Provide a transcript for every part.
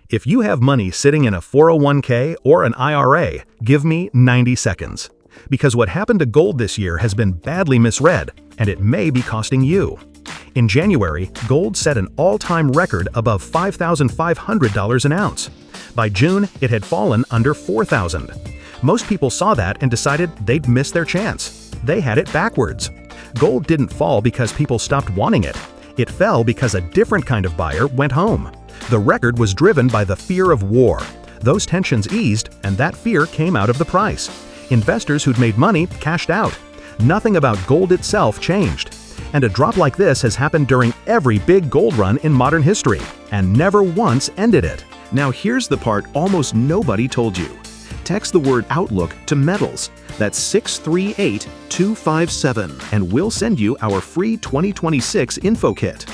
If you have money sitting in a 401k or an IRA, give me 90 seconds. Because what happened to gold this year has been badly misread, and it may be costing you. In January, gold set an all-time record above $5,500 an ounce. By June, it had fallen under $4,000. Most people saw that and decided they'd miss their chance. They had it backwards. Gold didn't fall because people stopped wanting it. It fell because a different kind of buyer went home. The record was driven by the fear of war. Those tensions eased, and that fear came out of the price. Investors who'd made money cashed out. Nothing about gold itself changed. And a drop like this has happened during every big gold run in modern history, and never once ended it. Now here's the part almost nobody told you. Text the word Outlook to Metals. That's 638-257, and we'll send you our free 2026 info kit.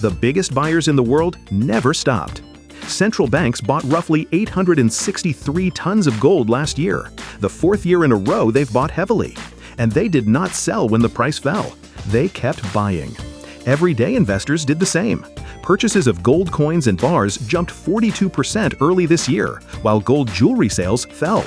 The biggest buyers in the world never stopped. Central banks bought roughly 863 tons of gold last year, the fourth year in a row they've bought heavily. And they did not sell when the price fell. They kept buying. Everyday investors did the same. Purchases of gold coins and bars jumped 42% early this year, while gold jewelry sales fell.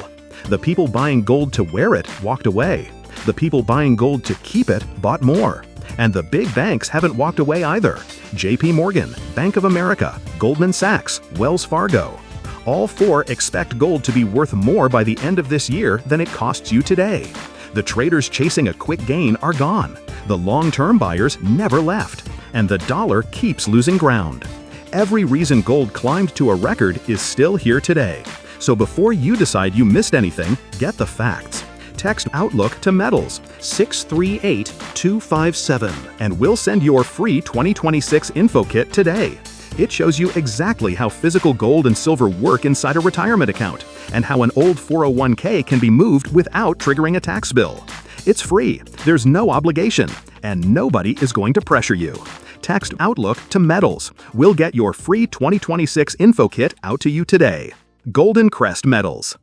The people buying gold to wear it walked away. The people buying gold to keep it bought more. And the big banks haven't walked away either. JP Morgan, Bank of America, Goldman Sachs, Wells Fargo. All four expect gold to be worth more by the end of this year than it costs you today. The traders chasing a quick gain are gone. The long-term buyers never left. And the dollar keeps losing ground. Every reason gold climbed to a record is still here today. So before you decide you missed anything, get the facts. Text Outlook to Metals 638-257, and we'll send your free 2026 info kit today. It shows you exactly how physical gold and silver work inside a retirement account, and how an old 401k can be moved without triggering a tax bill. It's free, there's no obligation, and nobody is going to pressure you. Text Outlook to Metals. We'll get your free 2026 info kit out to you today. Golden Crest Metals.